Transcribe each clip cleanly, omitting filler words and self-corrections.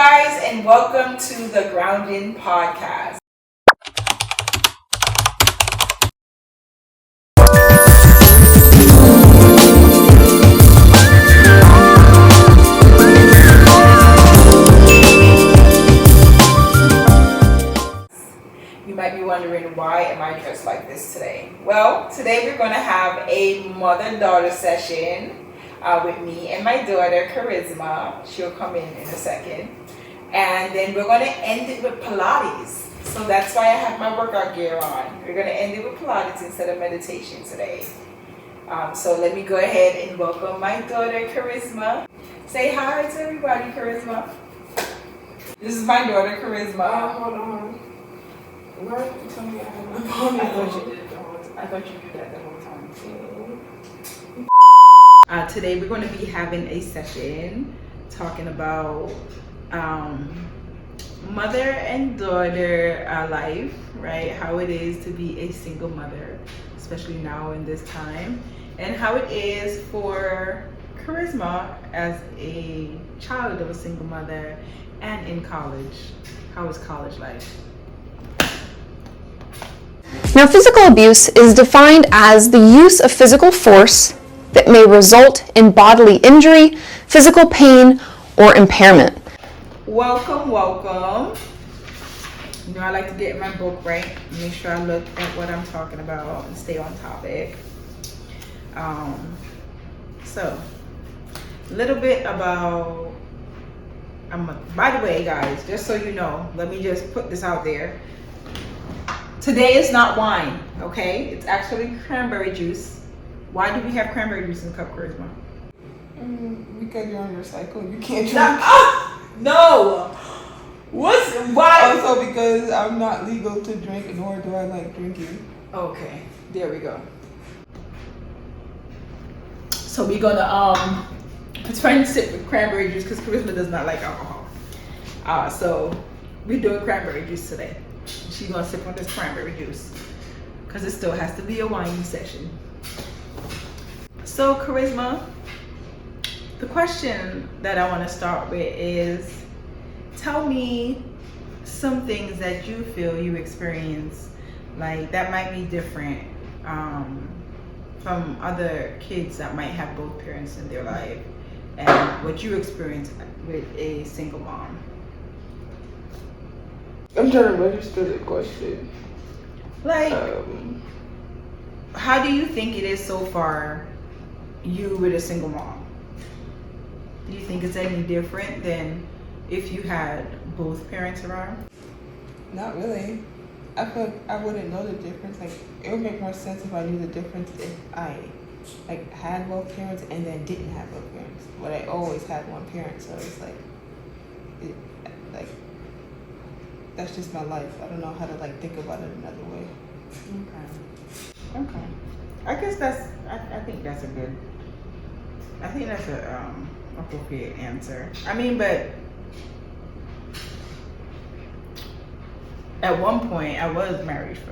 guys, and welcome to the Grounding Podcast. You might be wondering, why am I dressed like this today? Well, today we're going to have a mother-daughter session with me and my daughter, Charisma. She'll come in a second. And then we're going to end it with Pilates. So that's why I have my workout gear on. We're going to end it with Pilates instead of meditation today. So let me go ahead and welcome my daughter, Charisma. Say hi to everybody, Charisma. This is my daughter, Charisma. Hold on. Why did you tell me I had my phone? I thought you did that the whole time. Today we're going to be having a session talking about mother and daughter life, right? How it is to be a single mother, especially now in this time, and how it is for Charisma as a child of a single mother and in college. How is college life? Now, physical abuse is defined as the use of physical force that may result in bodily injury, physical pain, or impairment. Welcome. You know, I like to get my book right, make sure I look at what I'm talking about and stay on topic. So, a little bit about, by the way, guys, just so you know, let me just put this out there. Today is not wine, okay? It's actually cranberry juice. Why do we have cranberry juice in the cup, Charisma? Because you're on your cycle, you can't drink. No! Why? Also because I'm not legal to drink, nor do I like drinking. Okay, there we go. So we're gonna try and sip with cranberry juice because Charisma does not like alcohol. So we're doing cranberry juice today. She's gonna sip on this cranberry juice because it still has to be a wine session. So Charisma, the question that I want to start with is, tell me some things that you feel you experience like that might be different from other kids that might have both parents in their life, and what you experience with a single mom. I'm trying to register the question. Like, how do you think it is so far, you with a single mom? Do you think it's any different than if you had both parents around? Not really. I feel like I wouldn't know the difference. Like, it would make more sense if I knew the difference if I had both parents and then didn't have both parents. But I always had one parent, so it's like that's just my life. I don't know how to think about it another way. Okay. I guess I think that's a appropriate answer. I mean, but at one point I was married for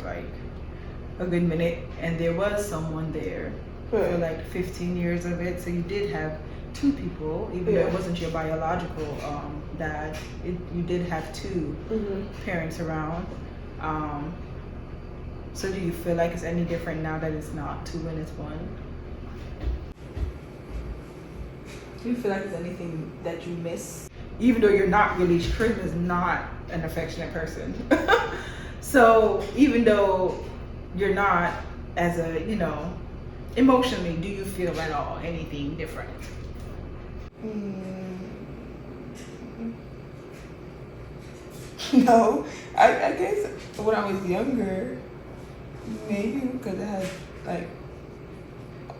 a good minute, and there was someone there for 15 years of it. So you did have two people, even though it wasn't your biological dad. You did have two parents around. So do you feel like it's any different now that it's not two and it's one? Do you feel like there's anything that you miss? Even though you're not really, Charisma is not an affectionate person. So even though you're not as emotionally, do you feel at all anything different? No, I guess when I was younger, maybe because I had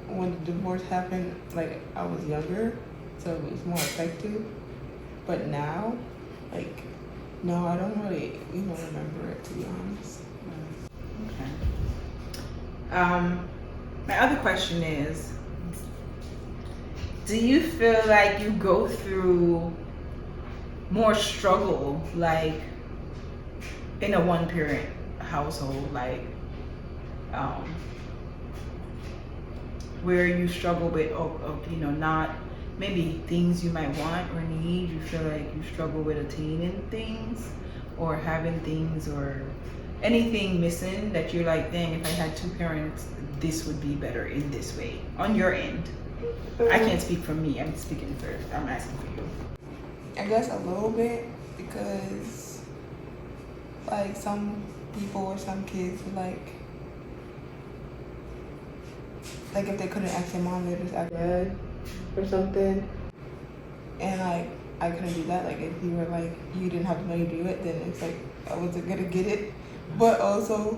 when the divorce happened, I was younger, so it was more effective. But now, no, I don't really even remember it, to be honest. Okay. My other question is, do you feel like you go through more struggle in a one-parent household, where you struggle with not maybe things you might want or need, you feel like you struggle with attaining things or having things or anything missing that you're like, dang, if I had two parents, this would be better in this way on your end? I can't speak for me, I'm speaking for, I'm asking for you. I guess a little bit, because like some people or some kids would like if they couldn't ask their mom, they'd just ask dad or something. And like I couldn't do that. Like if you were like you didn't have the money to do it, then it's like I wasn't gonna get it. But also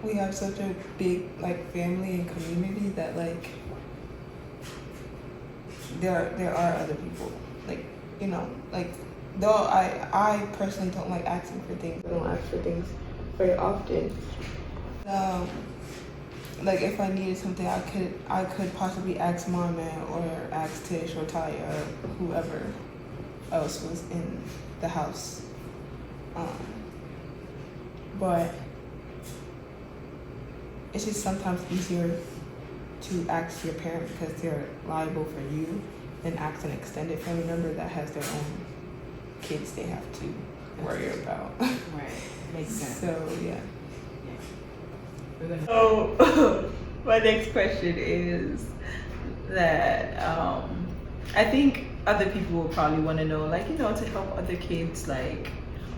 we have such a big like family and community that like there are other people, like, you know, like though I personally don't like asking for things. I don't ask for things very often. Like if I needed something, I could possibly ask Mama or ask Tish or Taya or whoever else was in the house. But it's just sometimes easier to ask your parent because they're liable for you than ask an extended family member that has their own kids they have to worry about. Right, makes sense. So yeah. So my next question is that I think other people will probably want to know, like, you know, to help other kids, like,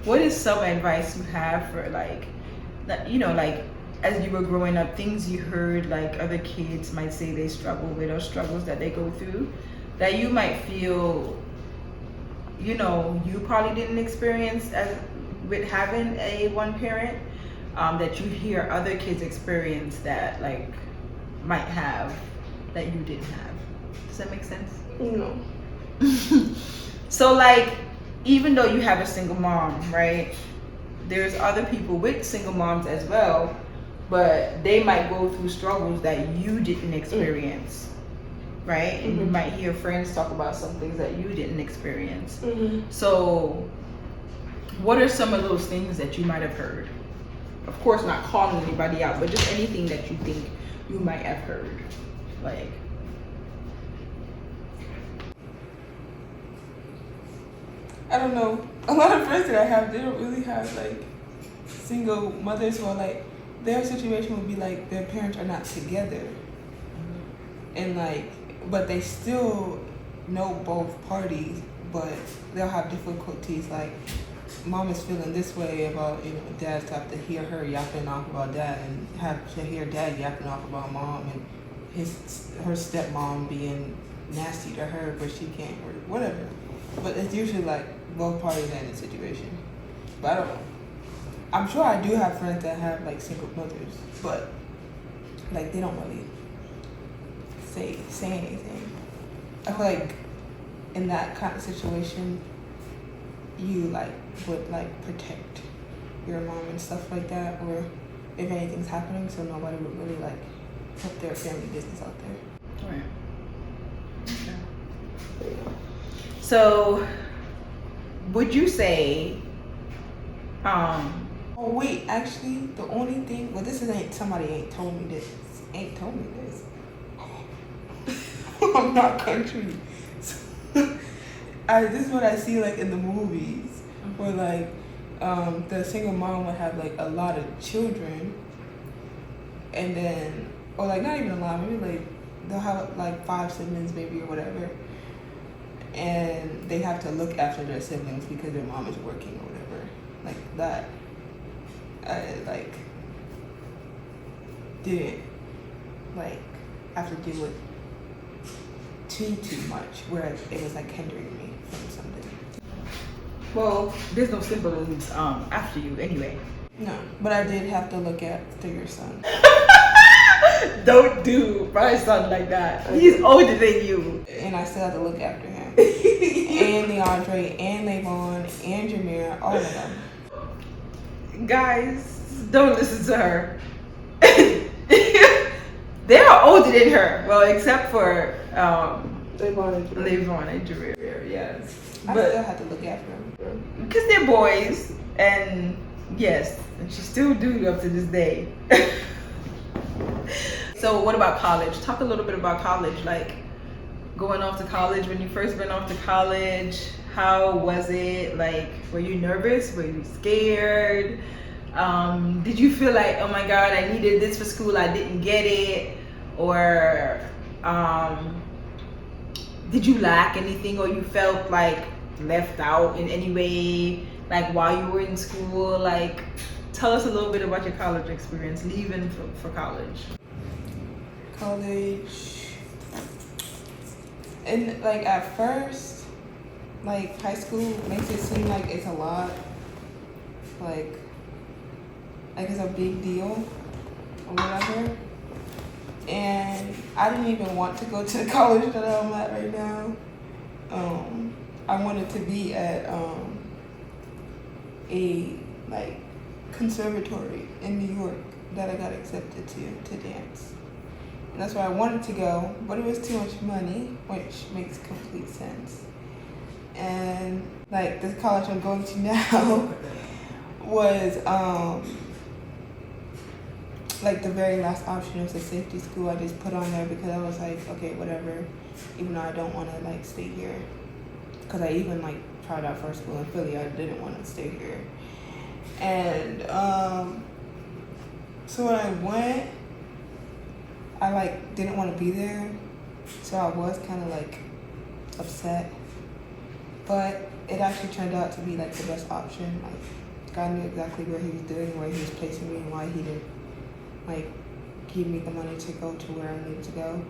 what is some advice you have for, like, you know, like, as you were growing up, things you heard like other kids might say they struggle with or struggles that they go through that you might feel, you know, you probably didn't experience as with having a one parent, that you hear other kids experience that like might have that you didn't have. Does that make sense? No. So like, even though you have a single mom, right, there's other people with single moms as well, but they might go through struggles that you didn't experience, right? And you might hear friends talk about some things that you didn't experience. So what are some of those things that you might have heard? Of course, not calling anybody out, but just anything that you think you might have heard. Like, I don't know. A lot of friends that I have, they don't really have like single mothers, or like their situation would be like their parents are not together, and like, but they still know both parties, but they'll have difficulties. Like, mom is feeling this way about, you know, dad's have to hear her yapping off about dad, and have to hear dad yapping off about mom, and her stepmom being nasty to her, but she can't, or whatever. But it's usually like both parties are in the situation. But I don't know. I'm sure I do have friends that have like single mothers, but like they don't really say anything. I feel like in that kind of situation, you like would like protect your mom and stuff like that, or if anything's happening, so nobody would really like put their family business out there. right. Okay. So would you say, Oh wait, actually, the only thing, well, this is somebody ain't told me this. I'm not country. This is what I see like in the movies, where like the single mom would have like a lot of children, and then, or like not even a lot, maybe like they'll have like 5 siblings maybe or whatever, and they have to look after their siblings because their mom is working or whatever, like that. I like didn't like have to deal with too much where it was like hindering me from something. well, there's no siblings after you anyway. No, but I did have to look after your son. Don't do my son like that. He's older than you. And I still had to look after him. And Leandre, and Levon, and Jameer, all of them. Guys, don't listen to her. They are older than her. Well, except for Levon and Jameer, yes. I still had to look after them. Because they're boys, and yes, and she still do up to this day. So what about college? Talk a little bit about college, like going off to college, when you first went off to college, how was it? Like, were you nervous? Were you scared? Did you feel like, oh my God, I needed this for school, I didn't get it? Or did you lack anything, or you felt like left out in any way, like while you were in school? Like, tell us a little bit about your college experience, leaving for college. And like at first, like high school makes it seem like it's a lot, like it's a big deal or whatever. And I didn't even want to go to the college that I'm at right now. I wanted to be at a like conservatory in New York that I got accepted to dance. And that's where I wanted to go, but it was too much money, which makes complete sense. And like the college I'm going to now was like the very last option. It was a safety school I just put on there because I was like, okay, whatever, even though I don't want to like stay here. Because I even like tried out for a school in Philly, I didn't want to stay here. And so when I went, I like didn't want to be there, so I was kind of like upset. But it actually turned out to be like the best option. Like God knew exactly where he was doing, where he was placing me, and why he didn't like give me the money to go to where I needed to go.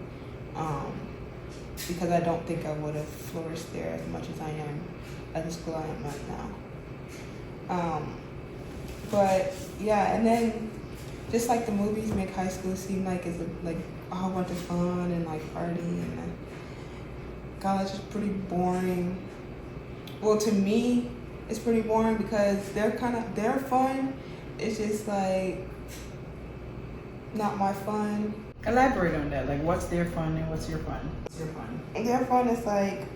Because I don't think I would have flourished there as much as I am at the school I am right now. But yeah, and then just like the movies make high school seem like it's a whole bunch of fun and like party, and then college is pretty boring. Well, to me, it's pretty boring because they're fun. It's just like not my fun. Elaborate on that. Like, what's their fun and what's your fun? Their fun is like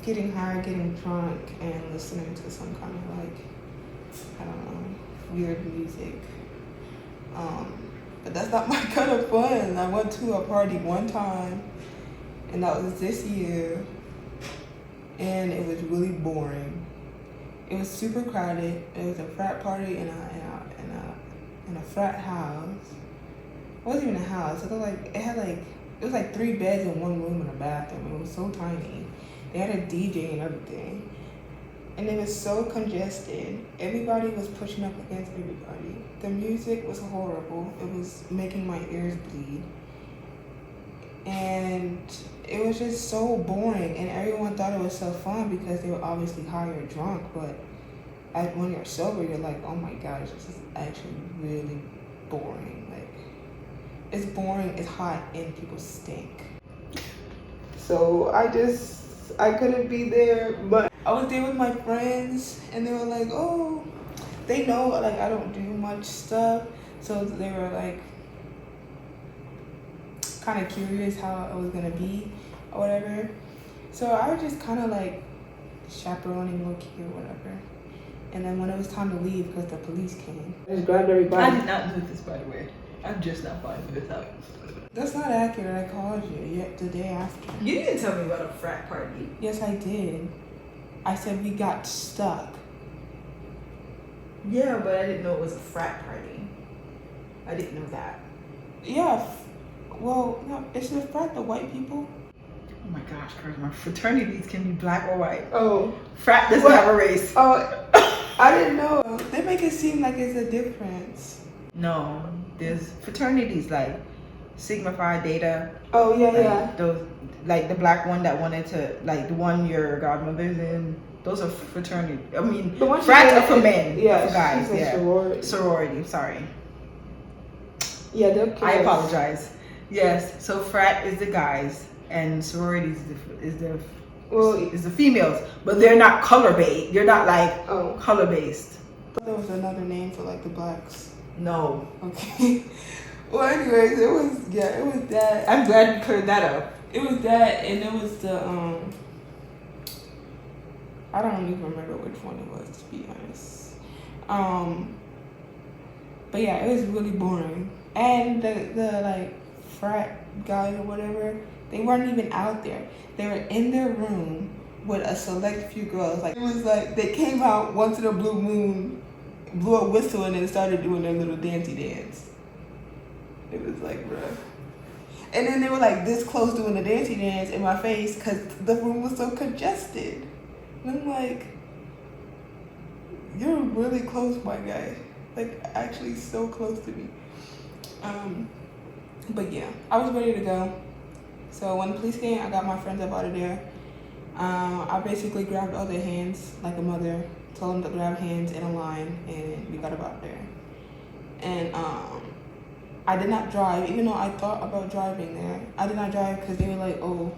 getting high, getting drunk, and listening to some kind of like, I don't know, weird music. But that's not my kind of fun. I went to a party one time, and that was this year, and it was really boring. It was super crowded. It was a frat party in a frat house. It wasn't even a house. It was like 3 beds in one room and a bathroom. It was so tiny. They had a DJ and everything. And it was so congested. Everybody was pushing up against everybody. The music was horrible. It was making my ears bleed. And it was just so boring. And everyone thought it was so fun because they were obviously high or drunk. But when you're sober, you're like, oh my gosh, this is actually really boring. Like, it's boring, it's hot, and people stink. So I couldn't be there, but I was there with my friends, and they were like, oh, they know like I don't do much stuff, so they were like kind of curious how I was gonna be or whatever. So I was just kind of like chaperoning low key or whatever. And then when it was time to leave, because the police came, I just grabbed everybody. I did not do this, by the way. I'm just not finding this out. That's not accurate. I called you the day after. You didn't tell me about a frat party. Yes, I did. I said we got stuck. Yeah, but I didn't know it was a frat party. I didn't know that. Yeah. Well, no, it's a frat, the white people. Oh my gosh, Charisma. Fraternities can be black or white. Oh. Frat doesn't have a race. Oh, I didn't know. They make it seem like it's a difference. No, there's fraternities like Sigma Phi Theta. Oh yeah, like yeah. Those, like the black one that wanted to, like the one your godmother's in. Those are fraternity. I mean, frats are for men. Yeah, for guys. She's Yeah. Sorority. Sorry. Yeah, they're. I apologize. Yes. So frat is the guys, and sororities is the females. But they're not color based. They're not like color based. There was another name for like the blacks. No. Okay. Well, anyways, it was that. I'm glad you cleared that up. It was that, and it was the I don't even remember which one it was, to be honest. But yeah, it was really boring. And the like frat guys or whatever, They weren't even out there. They were in their room with a select few girls. Like, it was like they came out once in a blue moon, blew a whistle, and then started doing their little dancey dance. It was like, bruh. And then they were like this close doing the dancey dance in my face because the room was so congested. And I'm like, you're really close, my guy. Like, actually so close to me. But yeah, I was ready to go. So when the police came, I got my friends up out of there. I basically grabbed all their hands like a mother, told them to grab hands in a line, and we got up out there. And I did not drive, even though I thought about driving there. I did not drive because they were like, oh,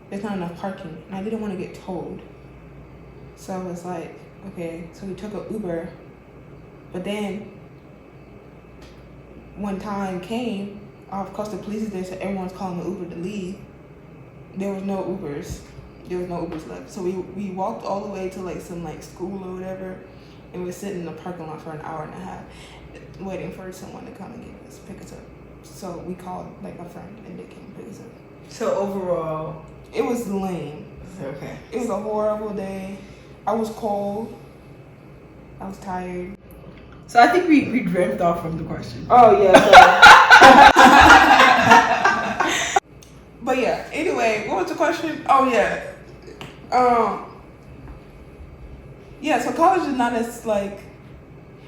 there's not enough parking. And I didn't want to get towed. So I was like, okay, so we took an Uber. But then when time came, of course the police is there, so everyone's calling the Uber to leave. There was no Ubers. There was no Ubers left. So we walked all the way to like some like school or whatever, and we were sitting in the parking lot for an hour and a half, waiting for someone to come and pick us up. So we called like a friend, and they came and pick us up. So overall, it was lame. Okay. It was a horrible day. I was cold. I was tired. So I think we drift off from the question. Oh yeah. But yeah. Anyway, what was the question? Oh yeah. Yeah. So college is not as like.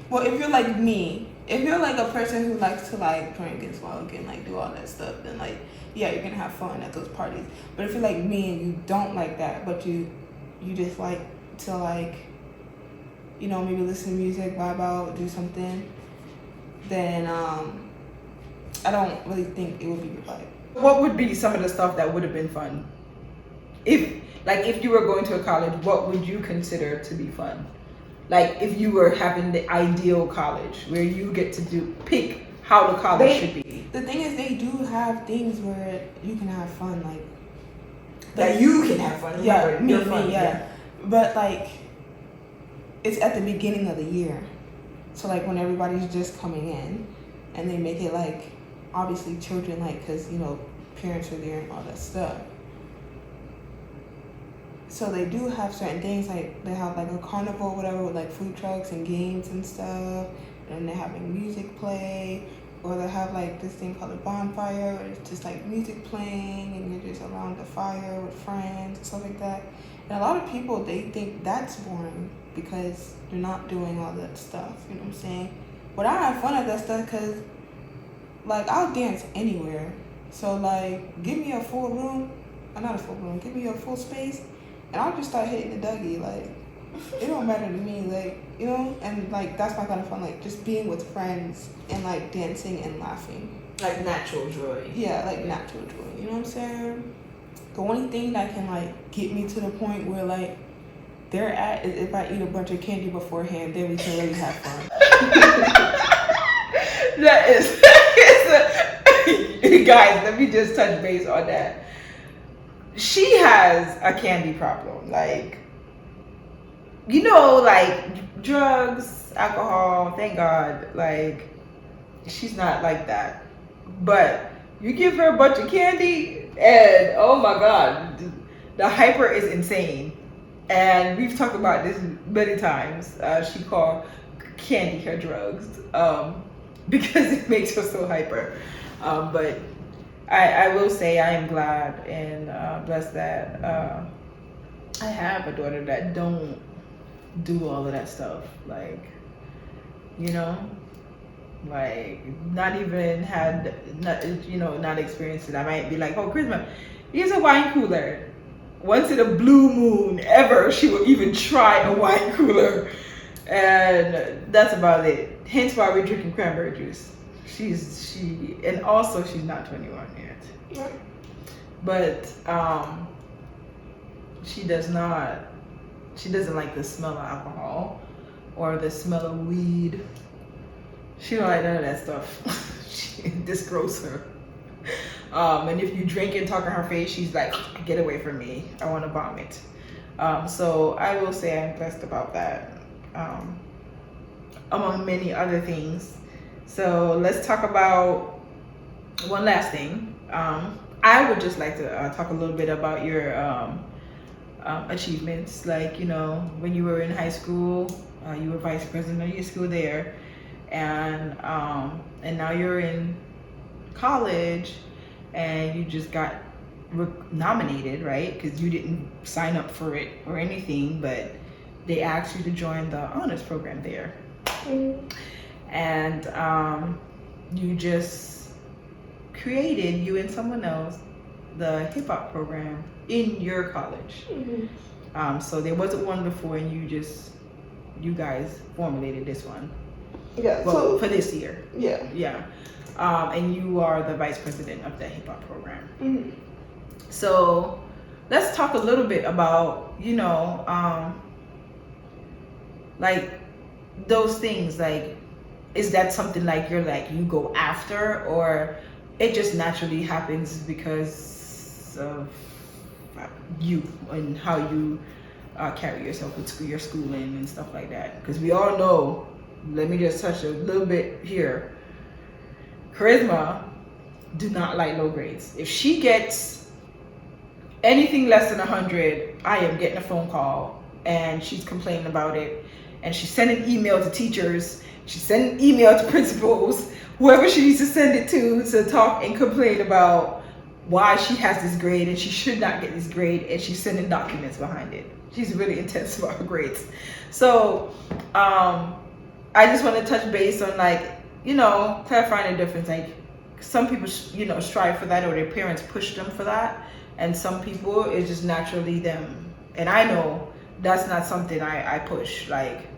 Well, if you're like me, if you're like a person who likes to like drink and smoke and like do all that stuff, then like yeah, you're gonna have fun at those parties. But if you're like me and you don't like that, but you just like to like, you know, maybe listen to music, vibe out, do something, then I don't really think it would be your vibe. What would be some of the stuff that would have been fun? If you were going to a college, what would you consider to be fun? Like if you were having the ideal college where you get to pick how the college should be. The thing is, they do have things where you can have fun, like that you can have fun. Yeah, Remember, me, yeah. But like, it's at the beginning of the year, so like when everybody's just coming in, and they make it like obviously children like, because you know parents are there and all that stuff. So they do have certain things, like they have like a carnival or whatever with like food trucks and games and stuff, and they're having music play, or they have like this thing called a bonfire where it's just like music playing and you're just around the fire with friends and stuff like that. And a lot of people, they think that's boring because you're not doing all that stuff, you know what I'm saying? But I have fun at that stuff because like I'll dance anywhere. So like give me a full room, not a full room, give me a full space, and I'll just start hitting the Dougie. Like, it don't matter to me, like, you know? And, like, that's my kind of fun, like, just being with friends and, like, dancing and laughing. Like natural joy. Yeah, like natural joy, you know what I'm saying? The only thing that can, like, get me to the point where, like, they're at is if I eat a bunch of candy beforehand, then we can really have fun. That is... Guys, let me just touch base on that. She has a candy problem, like, you know, like drugs, alcohol, thank God, like, she's not like that. But you give her a bunch of candy and oh my God, the hyper is insane. And we've talked about this many times. She called candy her drugs because it makes her so hyper. But I will say I am glad and blessed that I have a daughter that don't do all of that stuff. Like, you know, like not experienced it. I might be like, oh, Christmas, here's a wine cooler. Once in a blue moon ever, she will even try a wine cooler, and that's about it. Hence why we're drinking cranberry juice. And also she's not 21 yet. Right. But she doesn't like the smell of alcohol or the smell of weed. She don't like none of that stuff. This grows her. And if you drink and talk in her face, she's like, get away from me, I want to vomit. So I will say I'm blessed about that, among many other things. So let's talk about one last thing. I would just like to talk a little bit about your achievements. Like, you know, when you were in high school, you were vice president of your school there, and now you're in college, and you just got nominated, right? Because you didn't sign up for it or anything, but they asked you to join the honors program there. And you just created, you and someone else, the hip hop program in your college. So there wasn't one before, and you guys formulated this one. Yeah. Well, So for this year. yeah. Yeah. And you are the vice president of the hip hop program. Mm-hmm. So let's talk a little bit about, you know, like those things. Like, is that something like you go after, or it just naturally happens because of you and how you carry yourself with your schooling and stuff like that? Because we all know, let me just touch a little bit here. Charisma do not like low grades. If she gets anything less than 100, I am getting a phone call, and she's complaining about it, and she's sending email to teachers, she's sending email to principals, whoever she needs to send it to talk and complain about why she has this grade and she should not get this grade, and she's sending documents behind it. She's really intense about her grades. So I just want to touch base on, like, you know, clarifying the difference. Like, some people, you know, strive for that, or their parents push them for that, and some people, it's just naturally them. And I know that's not something I push. Like,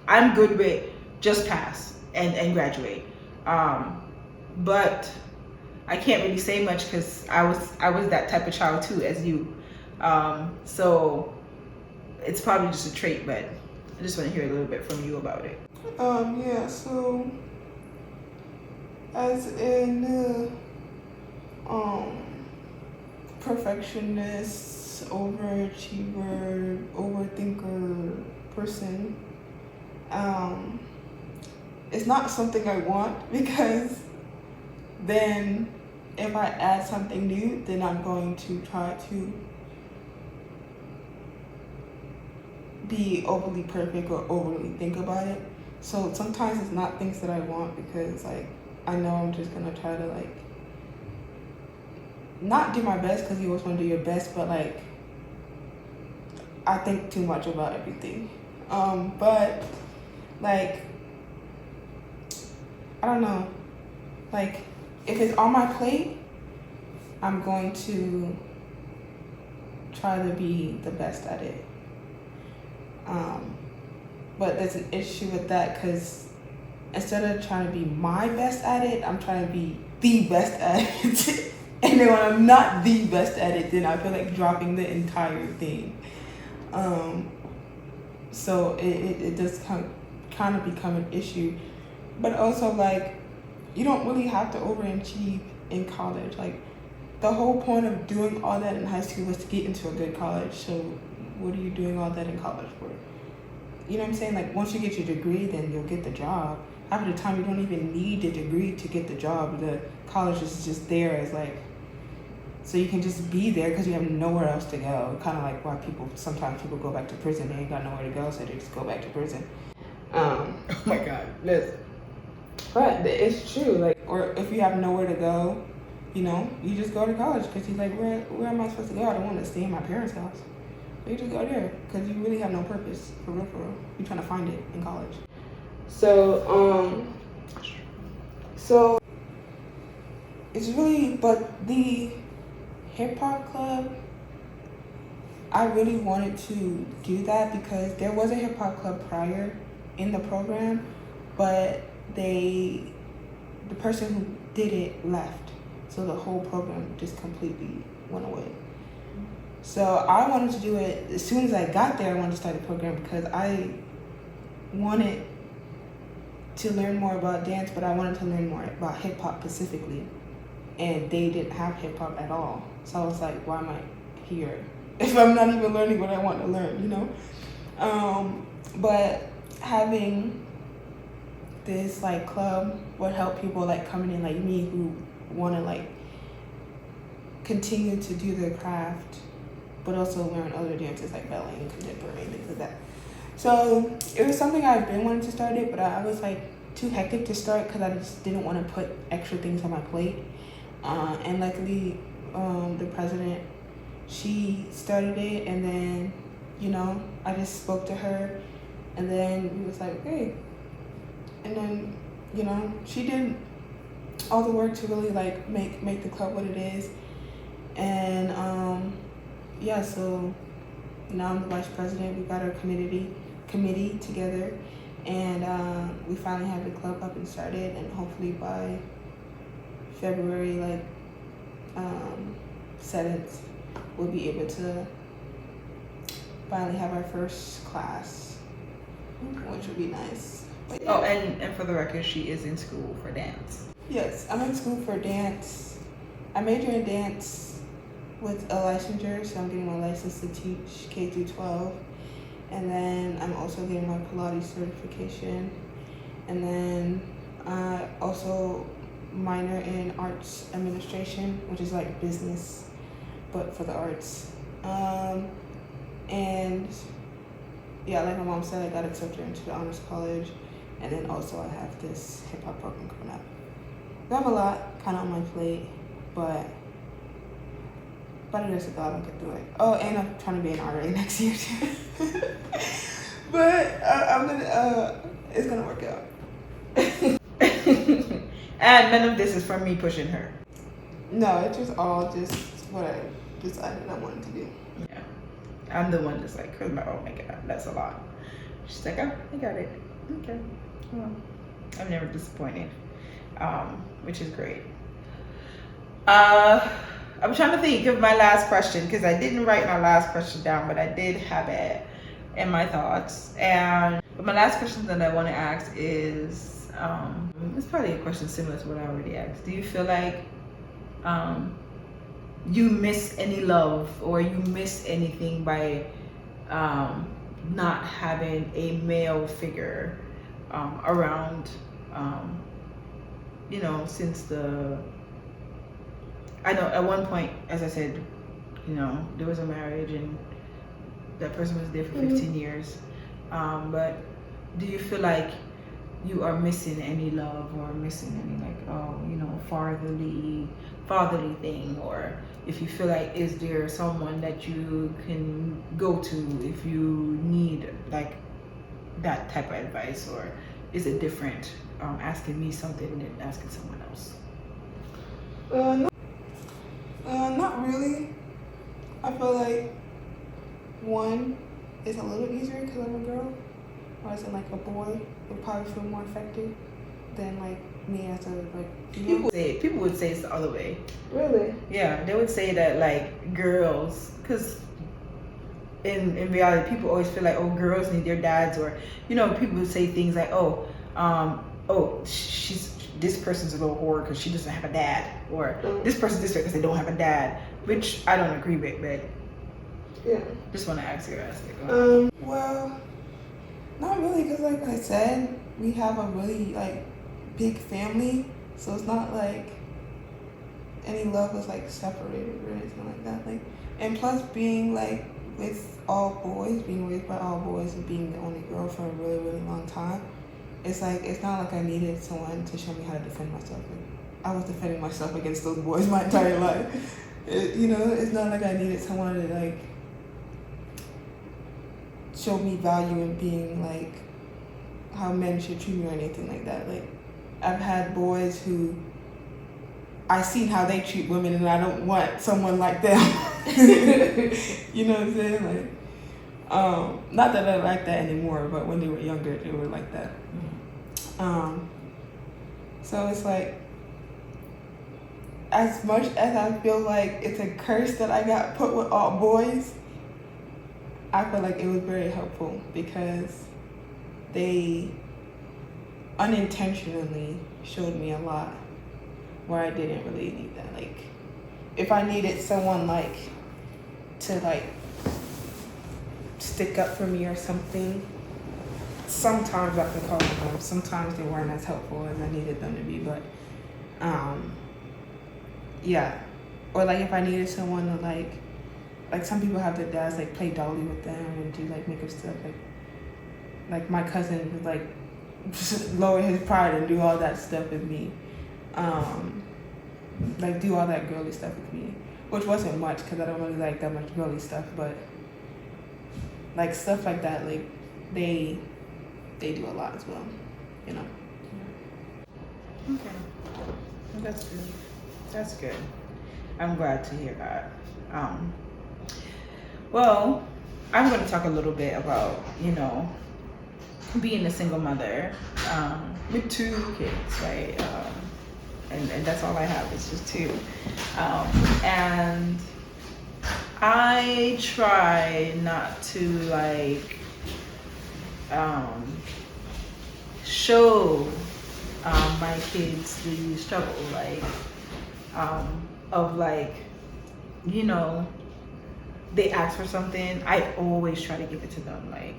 I'm good with just pass and graduate. But I can't really say much because I was that type of child too, as you. So it's probably just a trait, but I just want to hear a little bit from you about it. Yeah, so as in perfectionist, overachiever, overthinker person, it's not something I want, because then if I add something new, then I'm going to try to be overly perfect or overly think about it. So sometimes it's not things that I want, because like I know I'm just gonna try to like not do my best, because you always want to do your best, but like I think too much about everything. But like I don't know, like if it's on my plate, I'm going to try to be the best at it. But there's an issue with that, because instead of trying to be my best at it, I'm trying to be the best at it. And then when I'm not the best at it, then I feel like dropping the entire thing. So it does kind of become an issue. But also, like, you don't really have to overachieve in college. Like, the whole point of doing all that in high school was to get into a good college. So what are you doing all that in college for? You know what I'm saying? Like, once you get your degree, then you'll get the job. Half of the time, you don't even need the degree to get the job. The college is just there as like, so you can just be there because you have nowhere else to go. Kind of like why sometimes people go back to prison. They ain't got nowhere to go, so they just go back to prison. Oh my God, listen. But it's true. Like, or if you have nowhere to go, you know, you just go to college, because you're like, where am I supposed to go? I don't want to stay in my parents' house. So you just go there, because you really have no purpose, for real, for real. You're trying to find it in college. So it's really, but the hip hop club, I really wanted to do that, because there was a hip hop club prior in the program, but the person who did it left, so the whole program just completely went away. So I wanted to do it as soon as I got there. I wanted to start a program because I wanted to learn more about dance, but I wanted to learn more about hip hop specifically, and they didn't have hip hop at all. So I was like, why am I here if I'm not even learning what I want to learn, you know? But having this like club would help people like coming in like me who want to like continue to do their craft, but also learn other dances like ballet and contemporary and things like that. So it was something I've been wanting to start it, but I was like too hectic to start because I just didn't want to put extra things on my plate. And luckily, the president, she started it, and then, you know, I just spoke to her, and then we was like, okay. And then, you know, she did all the work to really like make the club what it is. And yeah, so now I'm the vice president. We got our committee together, and we finally have the club up and started, and hopefully by February 7th we'll be able to finally have our first class, which would be nice. But yeah. Oh, and for the record, she is in school for dance. Yes, I'm in school for dance. I major in dance with a licensure, so I'm getting my license to teach K through 12. And then I'm also getting my Pilates certification. And then I also minor in arts administration, which is like business, but for the arts. And yeah, like my mom said, I got accepted into the honors college. And then also I have this hip hop program coming up. I have a lot kind of on my plate, but by the grace of God, I can do it. Oh, and I'm trying to be an RA next year too. But I'm gonna, it's gonna work out. And none of this is from me pushing her. No, it's just all just what I decided I wanted to do. Yeah, I'm the one that's like, oh my God, that's a lot. She's like, oh, I got it. Okay, well, I'm never disappointed, which is great. I'm trying to think of my last question because I didn't write my last question down, but I did have it in my thoughts. And my last question that I want to ask is, it's probably a question similar to what I already asked. Do you feel like you miss any love or you miss anything by not having a male figure around, you know, since I know at one point, as I said, you know, there was a marriage and that person was there for 15 years. But do you feel like you are missing any love or missing any fatherly thing, or if you feel like, is there someone that you can go to if you need like that type of advice, or is it different asking me something than asking someone else? Not really. I feel like one is a little easier because I'm a girl, whereas in like a boy would probably feel more affected than like me as a like female. People would say it's the other way. Really? Yeah, they would say that like girls, because in reality people always feel like, oh, girls need their dads, or you know, people would say things like, this person's a little whore because she doesn't have a dad, or this person's this way because they don't have a dad, which I don't agree with, but yeah, just want to ask you. Well, not really, because like I said, we have a really like big family, so it's not like any love was like separated or anything like that. Like, and plus being like with all boys, being raised by all boys, and being the only girl for a really, really long time, it's like, it's not like I needed someone to show me how to defend myself. I was defending myself against those boys my entire life. You know, it's not like I needed someone to like show me value in being like how men should treat me or anything like that. Like, I've had boys who I seen how they treat women, and I don't want someone like them. You know what I'm saying? Like, not that I like that anymore, but when they were younger, they were like that. So it's like, as much as I feel like it's a curse that I got put with all boys, I feel like it was very helpful because they unintentionally showed me a lot where I didn't really need that. Like, if I needed someone like to like stick up for me or something, sometimes I can call them. Sometimes they weren't as helpful as I needed them to be, but yeah, or like if I needed someone to like some people have their dads like play dolly with them and do like makeup stuff, like my cousin would like lower his pride and do all that stuff with me, like do all that girly stuff with me, which wasn't much because I don't really like that much girly stuff, but like stuff like that, like they do a lot as well, you know. Okay, well, that's good. That's good. I'm glad to hear that. Well, I'm going to talk a little bit about, you know, being a single mother with 2 kids, right? And that's all I have. It's just 2. And I try not to like show my kids the struggle, like of like, you know, they ask for something, I always try to give it to them. Like,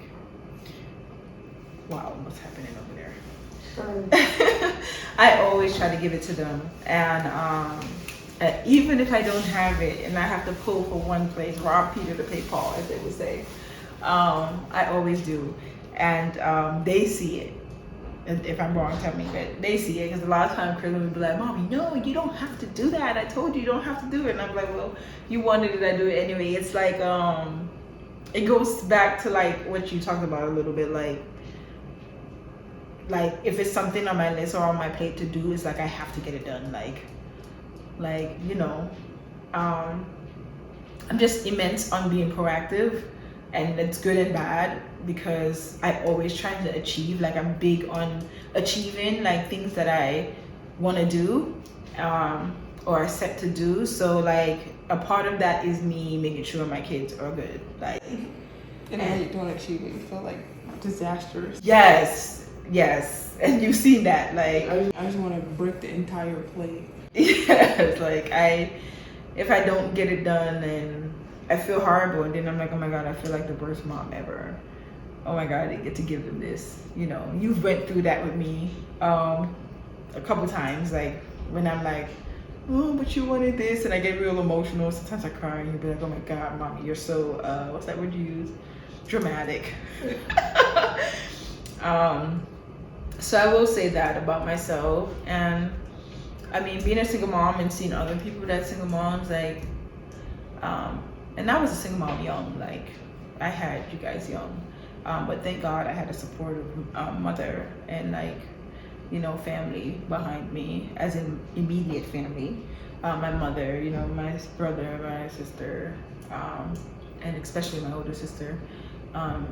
wow, what's happening over there? I always try to give it to them, and even if I don't have it and I have to pull for one place, rob Peter to pay Paul, as they would say, I always do, and they see it. If I'm wrong, tell me, but they see it, because a lot of times Kristen would be like, "Mommy, no, you don't have to do that. I told you don't have to do it." And I'm like, "Well, you wanted it, I do it anyway." It's like, it goes back to like what you talked about a little bit, like if it's something on my list or on my plate to do, it's like I have to get it done. Like you know, I'm just immense on being proactive, and it's good and bad, because I always try to achieve. Like, I'm big on achieving like things that I want to do, or I set to do. So like a part of that is me making sure my kids are good. Like, And when you don't achieve it, you feel like disastrous. Yes, and you've seen that. Like, I just want to break the entire plate. yes, like if I don't get it done, then I feel horrible, and then I'm like, oh my god, I feel like the worst mom ever. Oh my god, I didn't get to give them this. You know, you've went through that with me a couple times, like when I'm like, oh, but you wanted this, and I get real emotional. Sometimes I cry, and you'll be like, oh my god, mommy, you're so what's that word you use? Dramatic. So I will say that about myself. And I mean, being a single mom and seeing other people that's single moms, like, and I was a single mom young, like I had you guys young, but thank God I had a supportive mother and, like, you know, family behind me, as in immediate family. My mother, you know, my brother, my sister, and especially my older sister,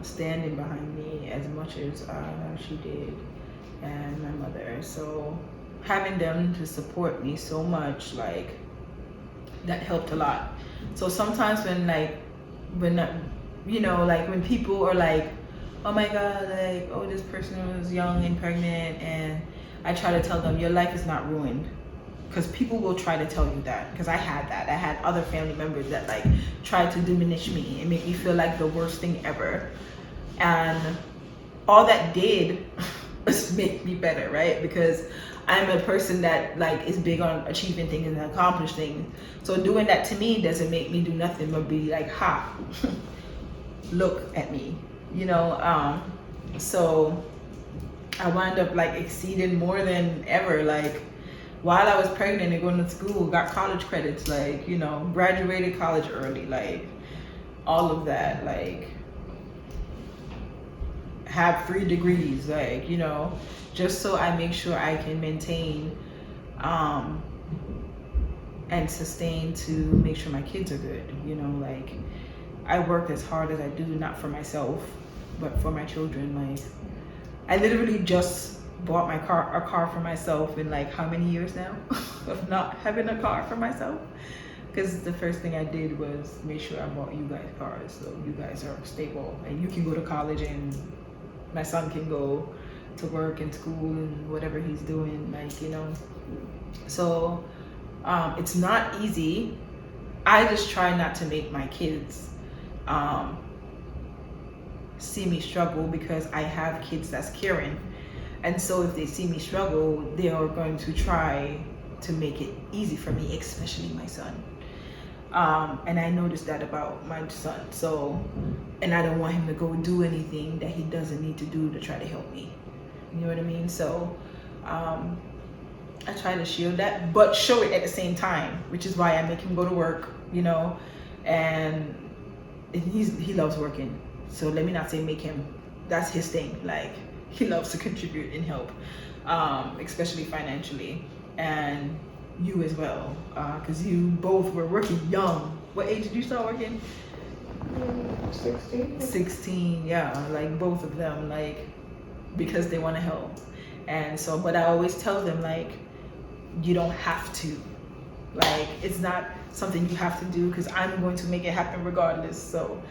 standing behind me as much as she did, and my mother. So having them to support me so much, like, that helped a lot. So sometimes when you know, like when people are like, oh my god, like, oh, this person was young and pregnant, and I try to tell them, your life is not ruined. Because people will try to tell you that, because I had that. I had other family members that like tried to diminish me and make me feel like the worst thing ever, and all that did was make me better, right? Because I'm a person that like is big on achieving things and accomplish things. So doing that to me doesn't make me do nothing but be like, ha, look at me, you know. So I wound up like exceeding more than ever, like while I was pregnant and going to school, got college credits, like, you know, graduated college early, like all of that, like have 3 degrees, like, you know, just so I make sure I can maintain and sustain to make sure my kids are good, you know. Like, I work as hard as I do, not for myself, but for my children. Like, I literally just bought a car for myself in like how many years now of not having a car for myself, because the first thing I did was make sure I bought you guys cars, so you guys are stable and you can go to college and my son can go to work and school and whatever he's doing, like, you know. So it's not easy. I just try not to make my kids see me struggle, because I have kids that's caring. And so if they see me struggle, they are going to try to make it easy for me, especially my son. And I noticed that about my son. So, and I don't want him to go do anything that he doesn't need to do to try to help me. You know what I mean? So, I try to shield that, but show it at the same time, which is why I make him go to work, you know, and he loves working. So let me not say make him, that's his thing. Like, he loves to contribute and help, especially financially. And you as well, because you both were working young. What age did you start working? 16. 16, yeah, like both of them, like, because they want to help. And so, but I always tell them, like, you don't have to, like, it's not something you have to do, because I'm going to make it happen regardless. So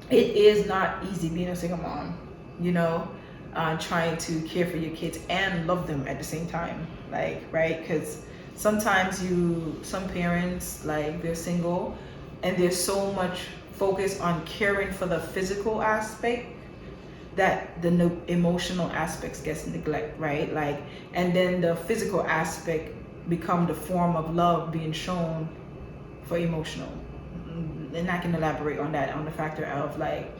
it is not easy being a single mom, you know, trying to care for your kids and love them at the same time, like, right? Because sometimes some parents, like, they're single and there's so much focus on caring for the physical aspect that the emotional aspects gets neglected, right? Like, and then the physical aspect become the form of love being shown for emotional. And I can elaborate on that, on the factor of, like,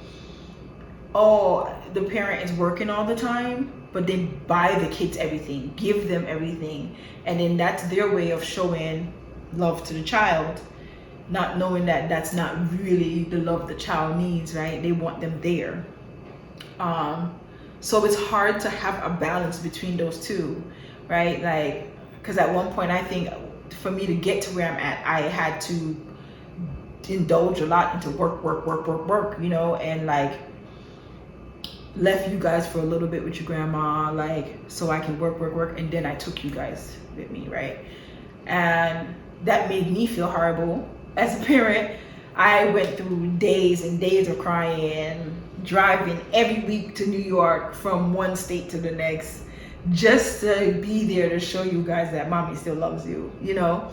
oh, the parent is working all the time, but they buy the kids everything, give them everything, and then that's their way of showing love to the child, not knowing that that's not really the love the child needs, right? They want them there. So it's hard to have a balance between those two, right? Like, because at one point, I think for me to get to where I'm at, I had to indulge a lot into work, you know, and, like, left you guys for a little bit with your grandma, like, so I can work, and then I took you guys with me, right? And that made me feel horrible as a parent. I went through days and days of crying, driving every week to New York from one state to the next, just to be there to show you guys that mommy still loves you, you know?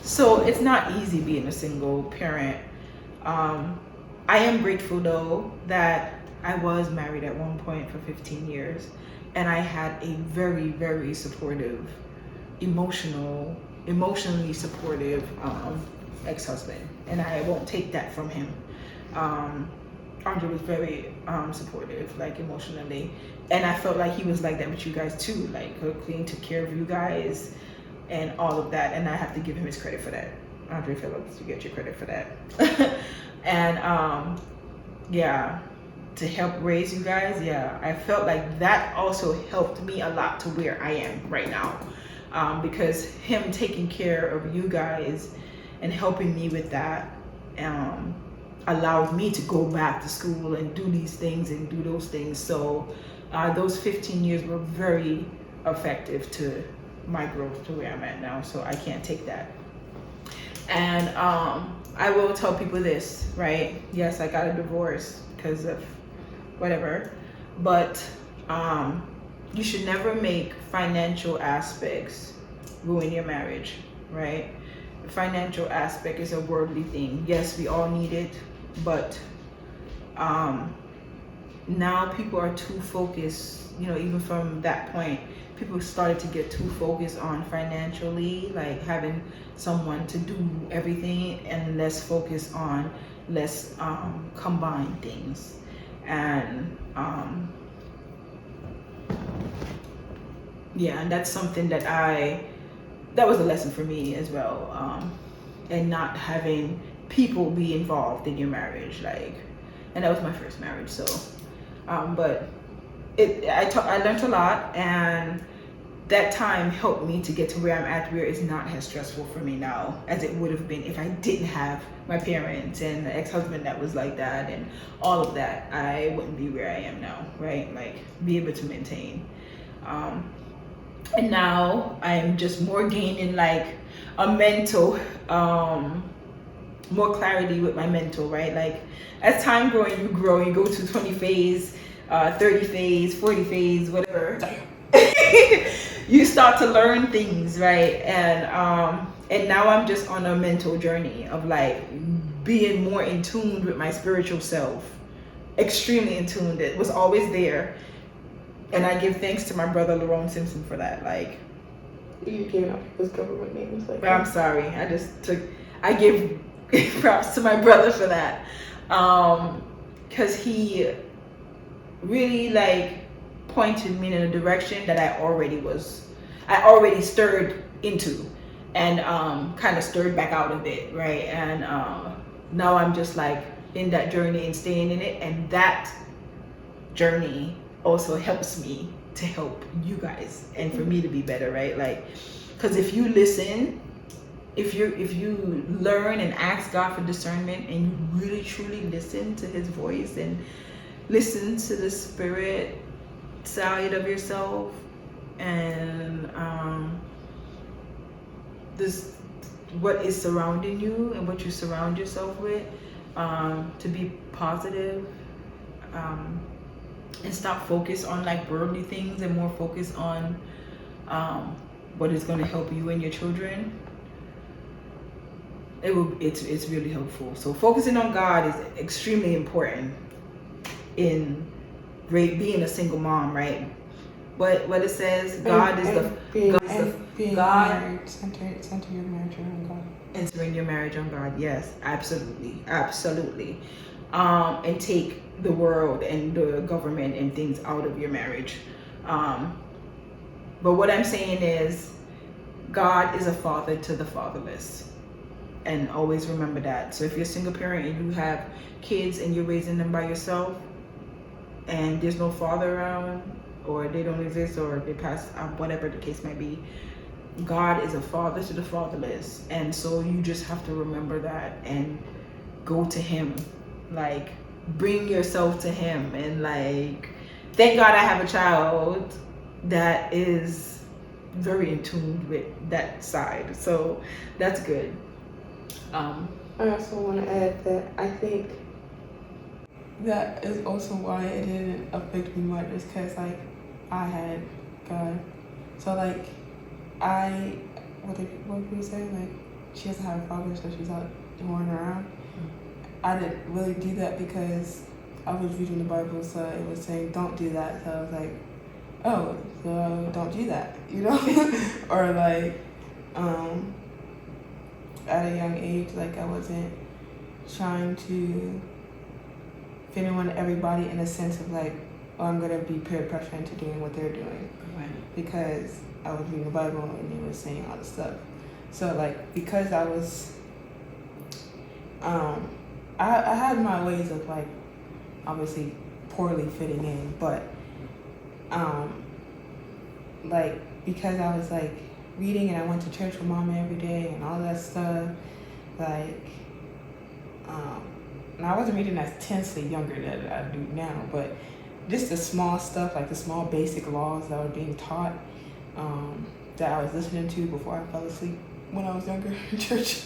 So it's not easy being a single parent. I am grateful, though, that I was married at one point for 15 years, and I had a very, very supportive, emotionally supportive ex-husband, and I won't take that from him. Andre was very supportive, like, emotionally, and I felt like he was like that with you guys too, like, Clean took care of you guys and all of that, and I have to give him his credit for that. Andre Phillips, you get your credit for that. And yeah, to help raise you guys, yeah, I felt like that also helped me a lot to where I am right now, because him taking care of you guys and helping me with that allowed me to go back to school and do these things and do those things. So those 15 years were very effective to my growth to where I'm at now, so I can't take that. And I will tell people this, right? Yes, I got a divorce because of whatever, but you should never make financial aspects ruin your marriage, right? The financial aspect is a worldly thing. Yes, we all need it, but now people are too focused, you know, even from that point, people started to get too focused on financially, like having someone to do everything, and less focus on less combined things. And yeah, and that's something that that was a lesson for me as well, and not having people be involved in your marriage, like, and that was my first marriage, so but I learned a lot, and that time helped me to get to where I'm at, where it's not as stressful for me now as it would have been if I didn't have my parents and the ex-husband that was like that and all of that. I wouldn't be where I am now, right? Like, be able to maintain. And now I'm just more gaining, like, a mental, more clarity with my mental, right? Like, as time growing, you grow, you go to 20 phase, 30 phase, 40 phase, whatever. You start to learn things, right? And now I'm just on a mental journey of, like, being more in tune with my spiritual self, extremely in tune. It was always there, and I give thanks to my brother Lerone Simpson for that. Like, You gave out his government names like. But I'm sorry. I give props to my brother for that. Because he really like pointed me in a direction that I already stirred into, and kind of stirred back out of it, right? And now I'm just like in that journey and staying in it, and that journey also helps me to help you guys and for me to be better, right? Like, because if you listen, if you learn and ask God for discernment, and you really truly listen to his voice and listen to the spirit side of yourself, and this what is surrounding you and what you surround yourself with, to be positive, and stop focus on like worldly things and more focus on what is going to help you and your children. It's really helpful. So focusing on God is extremely important in being a single mom, right? What it says, God is being God. Married, center your marriage on God. Entering your marriage on God, yes, absolutely. And take the world and the government and things out of your marriage. But what I'm saying is, God is a father to the fatherless, and always remember that. So if you're a single parent and you have kids and you're raising them by yourself, and there's no father around, or they don't exist, or they passed, whatever the case might be, God is a father to the fatherless. And so you just have to remember that and go to him, like bring yourself to him, and like, thank God I have a child that is very in tune with that side, so that's good. I also want to add that I think that is also why it didn't affect me much, is because like I had God, so like what people say, like she doesn't have a father, so she's out going around. I didn't really do that because I was reading the Bible, so it was saying don't do that, so I was like, oh, so don't do that, you know. Or like at a young age, like I wasn't trying to fit in with everybody in a sense of like, oh, I'm gonna be peer pressure into doing what they're doing, Right. because I was reading the Bible and it was saying all this stuff. So like, because I was I had my ways of like obviously poorly fitting in, but like because I was like reading and I went to church with Mama every day and all that stuff, like and I wasn't reading as tensely younger than I do now, but just the small stuff, like the small basic laws that were being taught, that I was listening to before I fell asleep when I was younger in church,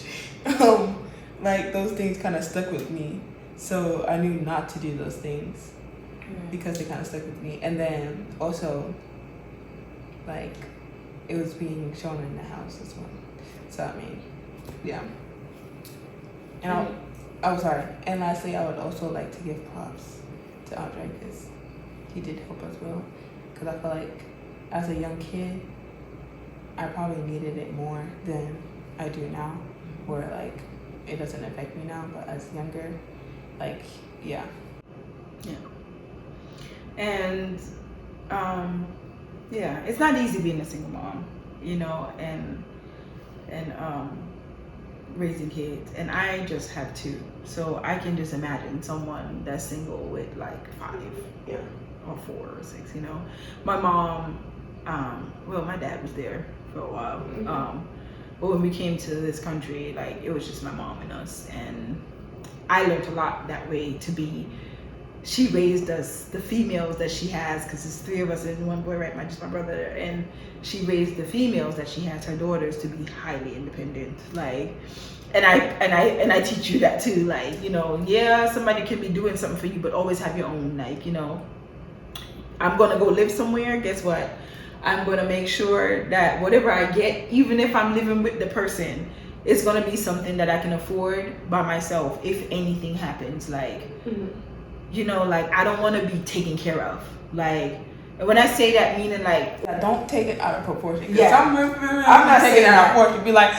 like those things kind of stuck with me. So I knew not to do those things because they kind of stuck with me. And then also, like, it was being shown in the house as well. So I mean, yeah. And I'm sorry. And lastly, I would also like to give props to Andre because he did help as well. Because I feel like as a young kid, I probably needed it more than I do now, where like it doesn't affect me now, but as younger, like, yeah. And yeah, it's not easy being a single mom, you know, and raising kids, and I just have two, so I can just imagine someone that's single with like 5 or 4 or 6, you know. My mom, well, my dad was there for a while, but when we came to this country, like it was just my mom and us, and I learned a lot that way to be. She raised us, the females that she has, because there's 3 of us and 1 boy, right? Just my brother. And she raised the females that she has, her daughters, to be highly independent. Like, and I teach you that too. Like, you know, yeah, somebody can be doing something for you, but always have your own. Like, you know, I'm gonna go live somewhere. Guess what? I'm gonna make sure that whatever I get, even if I'm living with the person, it's gonna be something that I can afford by myself if anything happens. Like. You know, like I don't want to be taken care of. Like And when I say that, meaning like, don't take it out of proportion. Yeah. I'm not taking saying it out that. of proportion. Be like,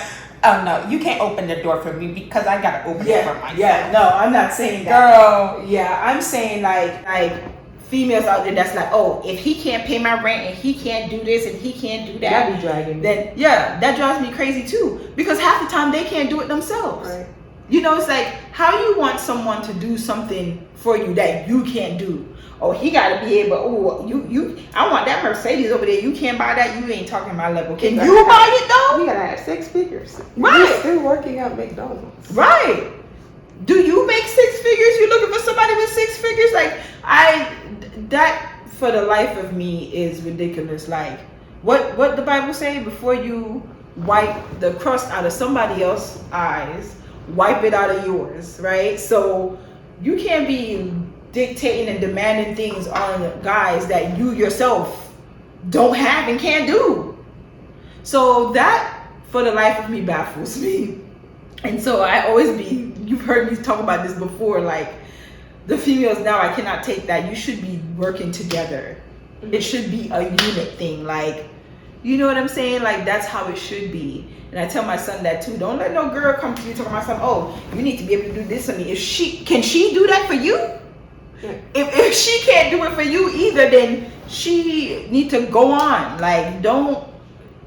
oh no, you can't open the door for me because I gotta open it for myself. yeah, no, I'm not saying that. Girl. Yeah, I'm saying like females out there that's like, oh, if he can't pay my rent and he can't do this and he can't do that, That be dragging me. then yeah, that drives me crazy too. Because half the time they can't do it themselves. Right. You know, it's like, how you want someone to do something for you that you can't do? Oh, he got to be able. Oh, I want that Mercedes over there. You can't buy that. You ain't talking my level. Can you buy it though? We gotta have 6 figures. Right. We're still working at McDonald's. Right. Do you make 6 figures? You looking for somebody with 6 figures? Like that for the life of me is ridiculous. Like what the Bible say? Before you wipe the crust out of somebody else's eyes, wipe it out of yours, right? So you can't be dictating and demanding things on guys that you yourself don't have and can't do. So that for the life of me baffles me. And so I always you've heard me talk about this before, like the females now, I cannot take that. You should be working together. It should be a unit thing. Like, you know what I'm saying? Like, that's how it should be. And I tell my son that too. Don't let no girl come to you talking about something. Oh, you need to be able to do this for me. Can she do that for you? Yeah. If she can't do it for you either, then she need to go on. Like, don't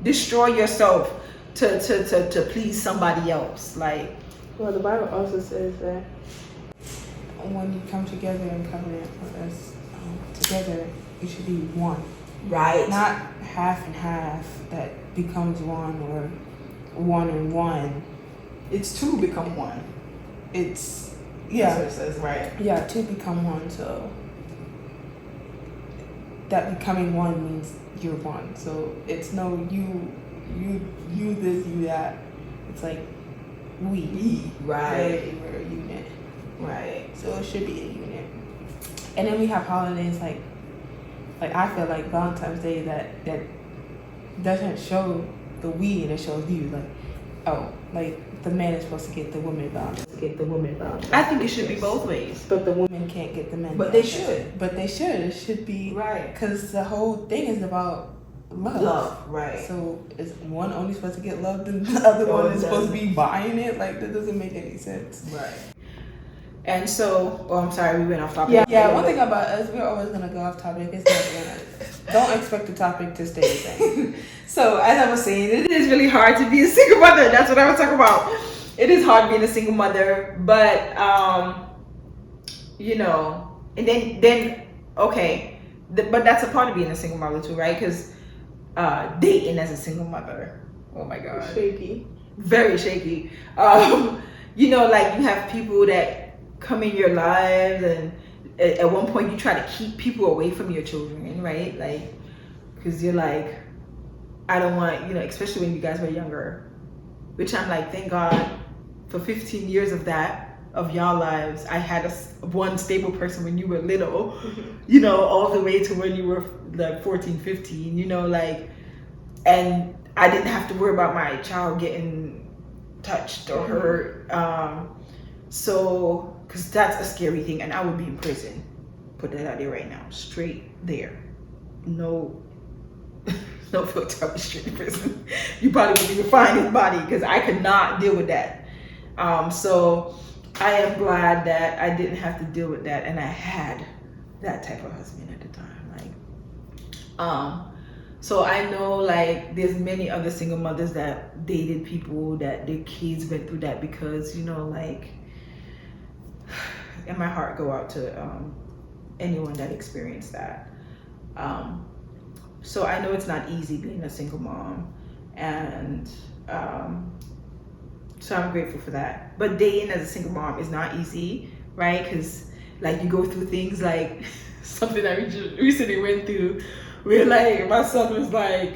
destroy yourself to please somebody else. Like, well, the Bible also says that when you come together in covenant with us together, you should be one. right. Not half and half that becomes one, or one and one. It's two become one. It's That's what it says, right? Yeah, two become one. So that becoming one means you're one. So it's no you this, you that. It's like we. Right. We're a unit. Right. So it should be a unit. And then we have holidays like I feel like Valentine's Day that doesn't show the we, and it shows you. Like, oh, like the man is supposed to get the woman Valentine's. I think it should be both ways. But the women can't get the men. But they Valentine's. should. But they should. It should be Right. because the whole thing is about love. Love, right. So is one only supposed to get loved and the other Oh, one is it supposed to doesn't. be buying it? Like, that doesn't make any sense. Right. And so, I'm sorry, we went off topic. Yeah. One thing about us, we're always gonna go off topic. It's never gonna. Don't expect the topic to stay the same. So, as I was saying, it is really hard to be a single mother. That's what I was talking about. It is hard being a single mother, but you know, and then okay, but that's a part of being a single mother too, right? Because dating as a single mother, oh my god, Shaky. very shaky. You know, like you have people that come in your lives, and at one point you try to keep people away from your children, right? Like, because you're like, I don't want, you know, especially when you guys were younger, which I'm like, thank God for 15 years of that, of y'all lives. I had one stable person when you were little, you know, all the way to when you were like 14, 15, you know, like, and I didn't have to worry about my child getting touched or hurt. So, because that's a scary thing, and I would be in prison. Put that out there right now, straight there. No filter, I was straight in prison. You probably wouldn't even find his body because I could not deal with that. So I am glad that I didn't have to deal with that, and I had that type of husband at the time. Like, so I know like there's many other single mothers that dated people that their kids went through that, because, you know, like, and my heart go out to anyone that experienced that. So I know it's not easy being a single mom, and so I'm grateful for that. But dating as a single mom is not easy, right? Because like you go through things like something I recently went through, where like my son was like,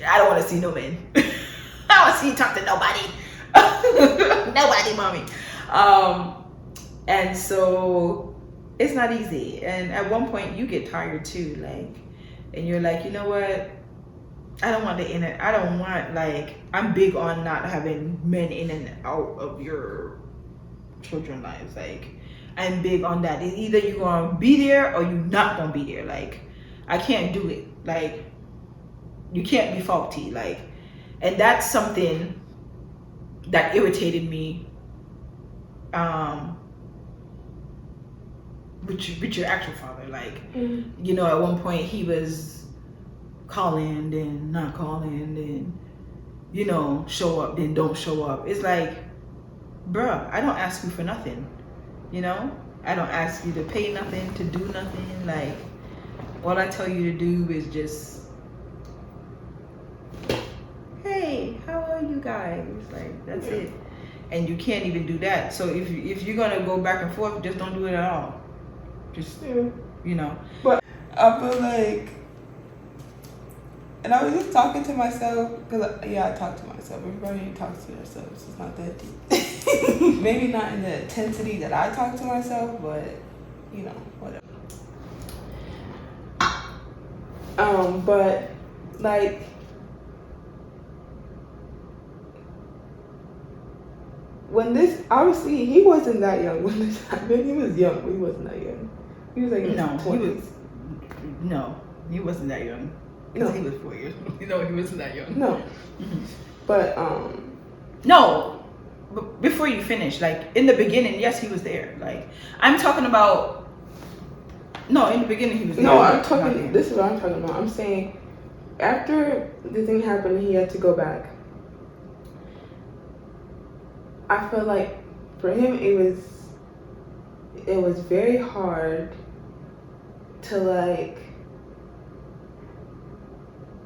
I don't want to see no man. I don't want to see you talk to nobody. Nobody, mommy. And so it's not easy. And at one point you get tired too, like, and you're like, you know what? I don't want I don't want, like, I'm big on not having men in and out of your children's lives. Like, I'm big on that. It's either you're gonna be there or you're not gonna be there. Like, I can't do it. Like, you can't be faulty. Like, and that's something that irritated me. With your actual father, like, you know, at one point he was calling, then not calling, then, you know, show up, then don't show up. It's like, bruh, I don't ask you for nothing, you know? I don't ask you to pay nothing, to do nothing. Like, all I tell you to do is just, hey, how are you guys? Like, that's it. And you can't even do that. So if you're gonna go back and forth, just don't do it at all. Just, you know. But I feel like, and I was just talking to myself, because, I talk to myself. Everybody talks to themselves. It's not that deep. Maybe not in the intensity that I talk to myself, but, you know, whatever. But, like, when this, obviously, he wasn't that young when this happened. He was young, but he wasn't that young. He was like in his 20s. He wasn't that young. Because he was 4 years old. No, he wasn't that young. No. But, no. But before you finish, like, in the beginning, yes, he was there. Like, I'm talking about, no, in the beginning he was there. No, I'm talking, this is what I'm talking about. I'm saying, after the thing happened, he had to go back. I feel like for him it was very hard to like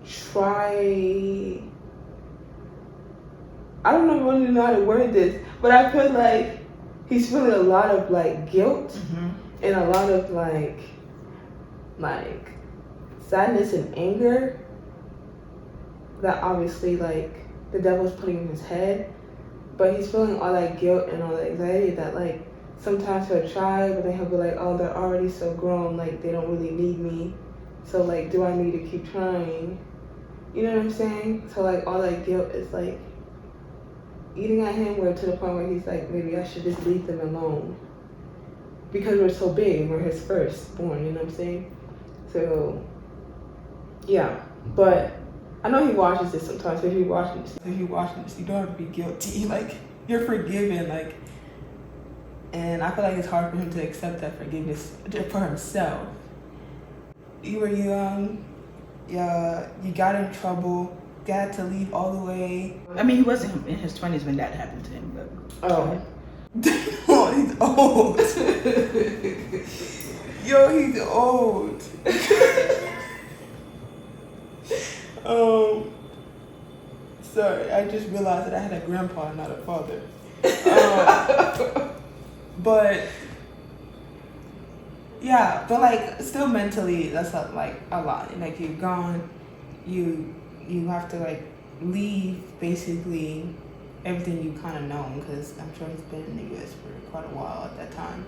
try, I don't really know how to word this, but I feel like he's feeling a lot of like guilt and a lot of like sadness and anger that obviously like the devil's putting in his head. But he's feeling all that guilt and all that anxiety that like sometimes he'll try, but then he'll be like, oh, they're already so grown, like they don't really need me. So like, do I need to keep trying? You know what I'm saying? So like all that guilt is like eating at him, where to the point where he's like, maybe I should just leave them alone. Because we're so big and we're his firstborn, you know what I'm saying? So yeah, but I know he watches this sometimes, but if you watching this, you don't have to be guilty. Like, you're forgiven, like, and I feel like it's hard for him to accept that forgiveness for himself. You were young, you got in trouble, got to leave all the way. I mean, he wasn't in his 20s when that happened to him, but. Oh. Oh, he's old. Yo, he's old. Sorry, I just realized that I had a grandpa and not a father. But yeah, but like still mentally, that's like a lot. Like you're gone, you have to like leave basically everything you kind of known, because I'm sure he's been in the U.S. for quite a while at that time.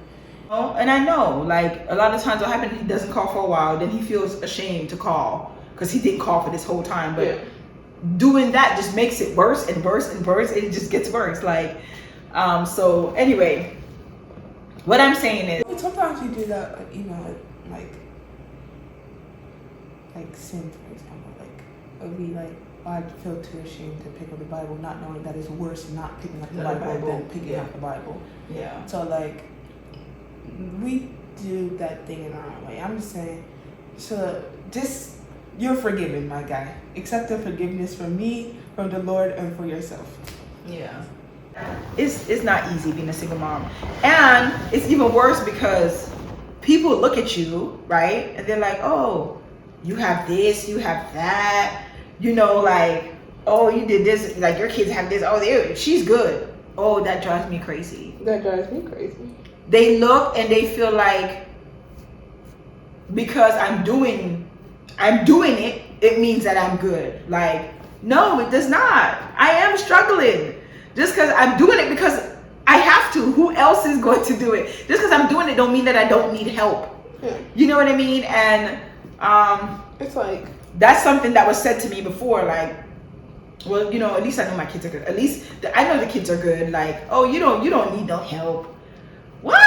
Oh, and I know, like a lot of times what happens, he doesn't call for a while, then he feels ashamed to call because he didn't call for this whole time. But doing that just makes it worse and worse and worse. It just gets worse. Like, so anyway, what I'm saying is, sometimes you do that, like, even like sin, for example. Like, it would be like, I feel too ashamed to pick up the Bible, not knowing that it's worse not picking up the Bible than picking up the Bible. Yeah. So like, we do that thing in our own way. I'm just saying, so just, you're forgiven, my guy. Accept the forgiveness from me, from the Lord, and for yourself. Yeah. It's not easy being a single mom. And it's even worse because people look at you, right? And they're like, oh, you have this, you have that. You know, like, oh, you did this, like your kids have this, oh, she's good. Oh, that drives me crazy. That drives me crazy. They look and they feel like because I'm doing it, it means that I'm good. Like, no, it does not. I am struggling. Just because I'm doing it because I have to. Who else is going to do it? Just because I'm doing it don't mean that I don't need help. Yeah. You know what I mean? And it's like, that's something that was said to me before, like, well, you know, at least I know my kids are good. At least I know the kids are good. Like, oh, you don't need no help. What?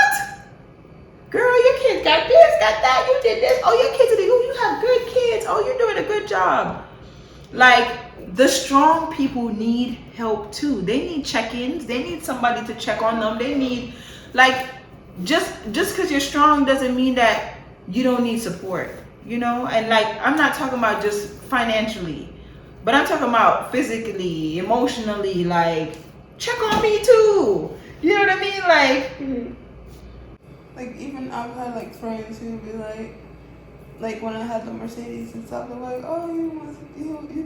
got this, got that, you did this. Oh, your kids are you have good kids. Oh, you're doing a good job. Like, the strong people need help too. They need check-ins. They need somebody to check on them. They need, like, just because you're strong doesn't mean that you don't need support, you know? And like, I'm not talking about just financially, but I'm talking about physically, emotionally, like, check on me too. You know what I mean? Like, even I've had like friends who be like when I had the Mercedes and stuff, they're like, oh, you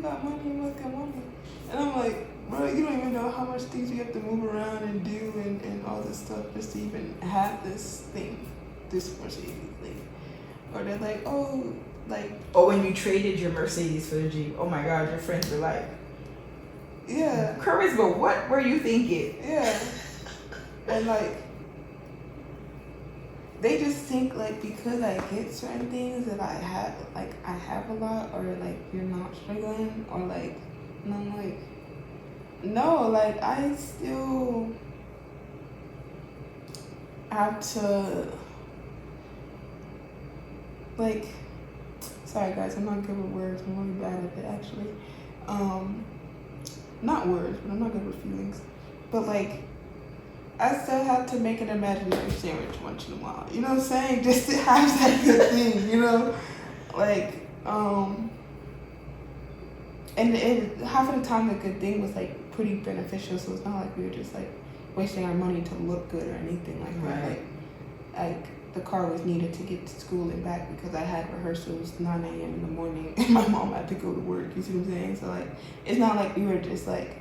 got money, you must got money. And I'm like, bro, you don't even know how much things you have to move around and do and all this stuff just to even have this thing, this Mercedes thing. Or they're like, oh, like. Or when you traded your Mercedes for the Jeep, oh my God, your friends were like, yeah. Charisma, what were you thinking? Yeah. And like, they just think like because I get certain things that I have a lot, or like you're not struggling, or like, and I'm like, no, like I still have to, like, sorry guys, I'm not good with words, I'm really bad at it actually. Not words, but I'm not good with feelings. But like, I still have to make an imaginary sandwich once in a while. You know what I'm saying? Just to have that good thing, you know? Like, and half of the time the good thing was like pretty beneficial, so it's not like we were just like wasting our money to look good or anything like that. Like the car was needed to get to school and back because I had rehearsals 9 a.m. in the morning and my mom had to go to work, you see what I'm saying? So like, it's not like we were just like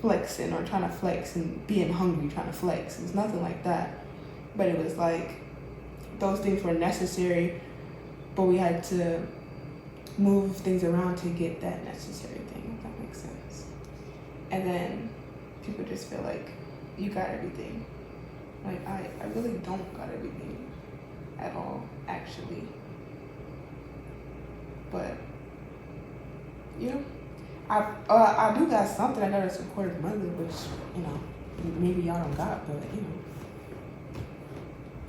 flexing or trying to flex and being hungry trying to flex. It's nothing like that. But it was like those things were necessary, but we had to move things around to get that necessary thing, if that makes sense. And then people just feel like you got everything. Like I really don't got everything at all, actually. But you know, I do got something. I got a supportive mother, which, you know, maybe y'all don't got, but you know,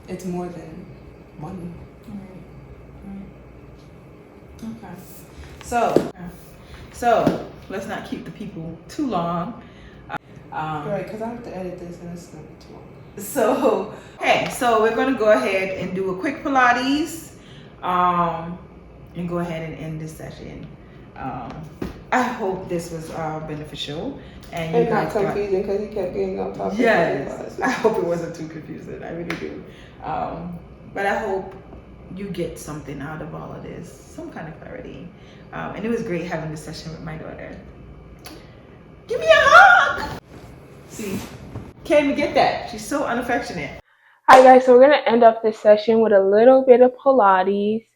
it's more than money. Okay. So let's not keep the people too long. Right, because I have to edit this and it's not too long. So, okay, so we're gonna go ahead and do a quick Pilates, and go ahead and end this session. I hope this was beneficial and you not guys confusing because he kept getting on top. Yes, I hope it wasn't too confusing. I really do. But I hope you get something out of all of this, some kind of clarity. And it was great having this session with my daughter. Give me a hug! See, can't even get that. She's so unaffectionate. Hi guys, so we're gonna end up this session with a little bit of Pilates.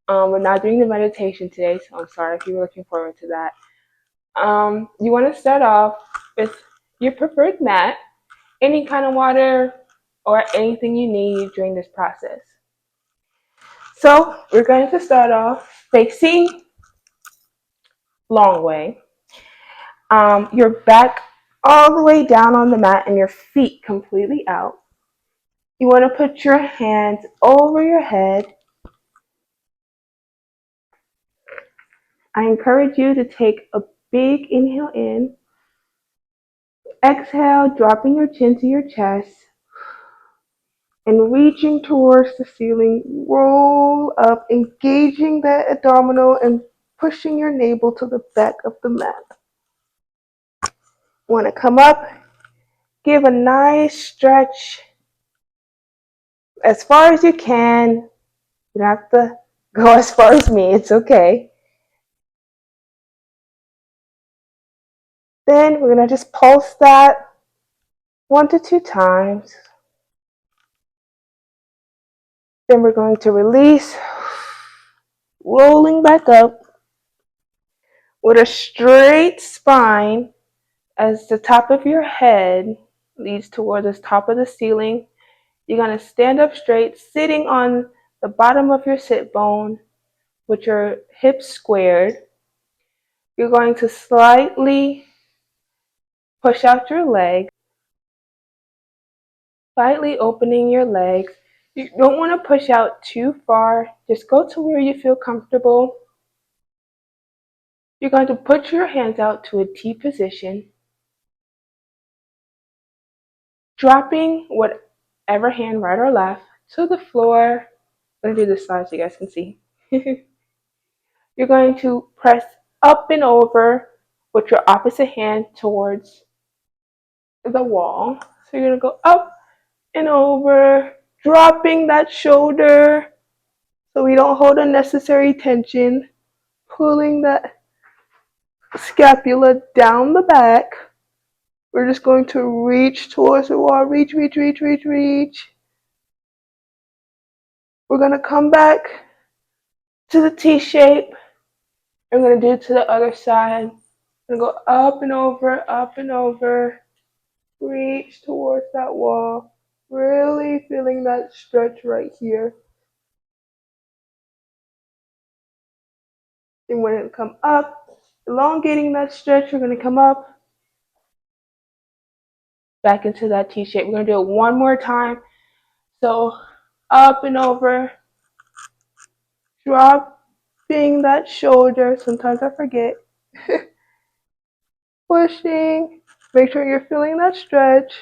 We're not doing the meditation today, so I'm sorry if you were looking forward to that. You want to start off with your preferred mat, any kind of water, or anything you need during this process. So we're going to start off facing long way. Your back all the way down on the mat and your feet completely out. You want to put your hands over your head. I encourage you to take a big inhale in. Exhale, dropping your chin to your chest and reaching towards the ceiling. Roll up, engaging that abdominal and pushing your navel to the back of the mat. Want to come up, give a nice stretch as far as you can. You don't have to go as far as me, it's okay. Then we're going to just pulse that 1 to 2 times. Then we're going to release, rolling back up with a straight spine as the top of your head leads towards the top of the ceiling. You're going to stand up straight, sitting on the bottom of your sit bone with your hips squared. You're going to slightly push out your legs, slightly opening your legs. You don't want to push out too far. Just go to where you feel comfortable. You're going to put your hands out to a T position, dropping whatever hand, right or left, to the floor. I'm going to do this side so you guys can see. You're going to press up and over with your opposite hand towards the wall. So you're going to go up and over, dropping that shoulder so we don't hold unnecessary tension, pulling that scapula down the back. We're just going to reach towards the wall. Reach, reach, reach, reach, reach. We're going to come back to the T shape. I'm going to do it to the other side. I'm going to go up and over. Reach towards that wall. Really feeling that stretch right here. And when it come up, elongating that stretch, we're going to come up back into that T shape. We're going to do it one more time. So up and over, dropping that shoulder. Sometimes I forget. Pushing. Make sure you're feeling that stretch.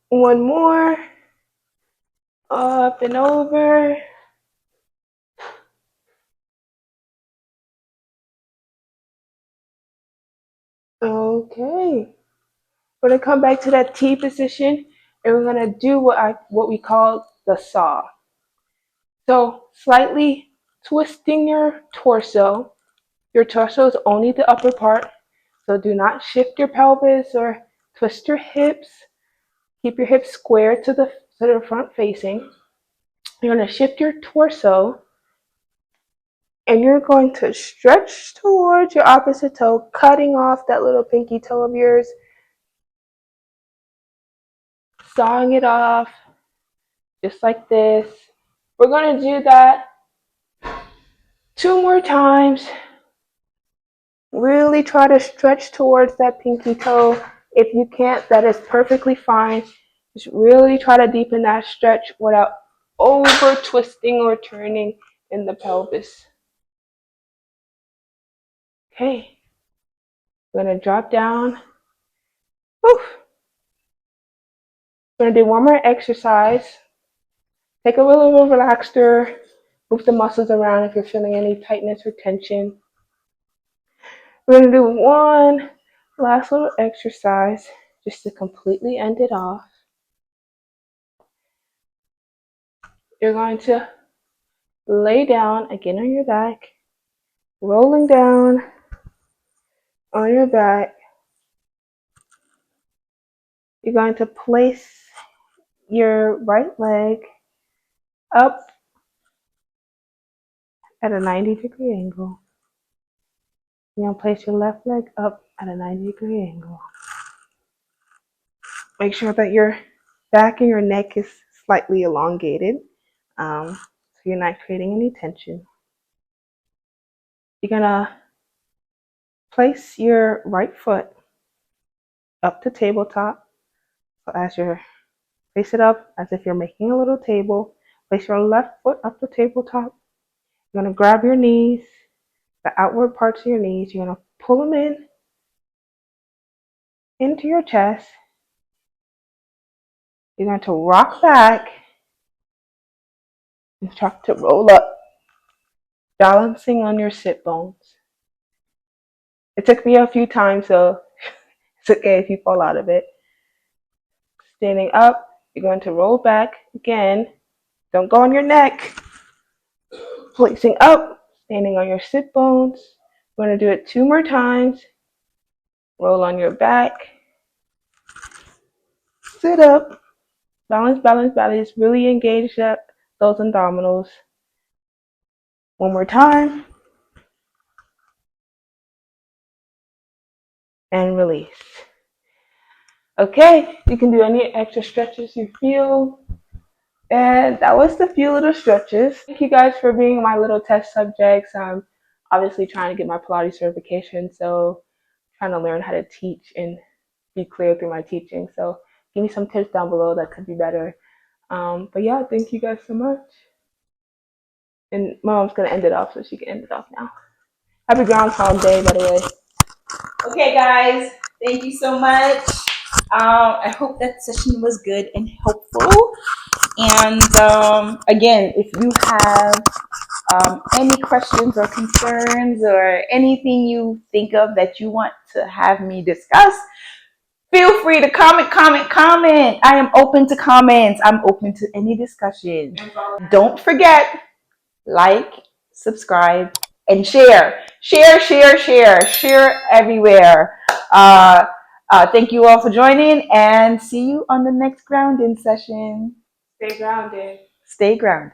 One more. Up and over. Okay. We're going to come back to that T position and we're going to do what we call the saw. So slightly twisting your torso. Your torso is only the upper part, so do not shift your pelvis or twist your hips. Keep your hips square to the front facing. You're going to shift your torso and you're going to stretch towards your opposite toe, cutting off that little pinky toe of yours, sawing it off, just like this. We're going to do that 2 more times. Really try to stretch towards that pinky toe. If you can't, that is perfectly fine. Just really try to deepen that stretch without over twisting or turning in the pelvis. Okay, we're going to drop down. Whew. We're going to do one more exercise. Take a little relaxer. Move the muscles around if you're feeling any tightness or tension. We're going to do one last little exercise just to completely end it off. You're going to lay down again on your back, rolling down on your back. You're going to place your right leg up at a 90-degree angle. You're going to place your left leg up at a 90-degree angle. Make sure that your back and your neck is slightly elongated, so you're not creating any tension. You're going to place your right foot up to tabletop. So as you place it up as if you're making a little table, place your left foot up the tabletop. You're going to grab your knees, the outward parts of your knees. You're going to pull them into your chest. You're going to rock back and try to roll up, balancing on your sit bones. It took me a few times, so it's okay if you fall out of it. Standing up, you're going to roll back again. Don't go on your neck. Placing up, standing on your sit bones. We're going to do it 2 more times. Roll on your back. Sit up. Balance, balance, balance. Really engage those abdominals. 1 more time. And release. Okay, you can do any extra stretches you feel. And that was the few little stretches. Thank you guys for being my little test subjects. I'm obviously trying to get my Pilates certification, so trying to learn how to teach and be clear through my teaching. So give me some tips down below that could be better. But yeah, thank you guys so much. And Mom's gonna end it off, so she can end it off now. Happy Groundhog Day, by the way. Okay, guys, thank you so much. I hope that session was good and helpful. And again, if you have any questions or concerns or anything you think of that you want to have me discuss, feel free to comment. I am open to comments. I'm open to any discussion. Don't forget, like, subscribe, and share. Share everywhere. Thank you all for joining, and see you on the next grounding session. Stay grounded. Stay grounded.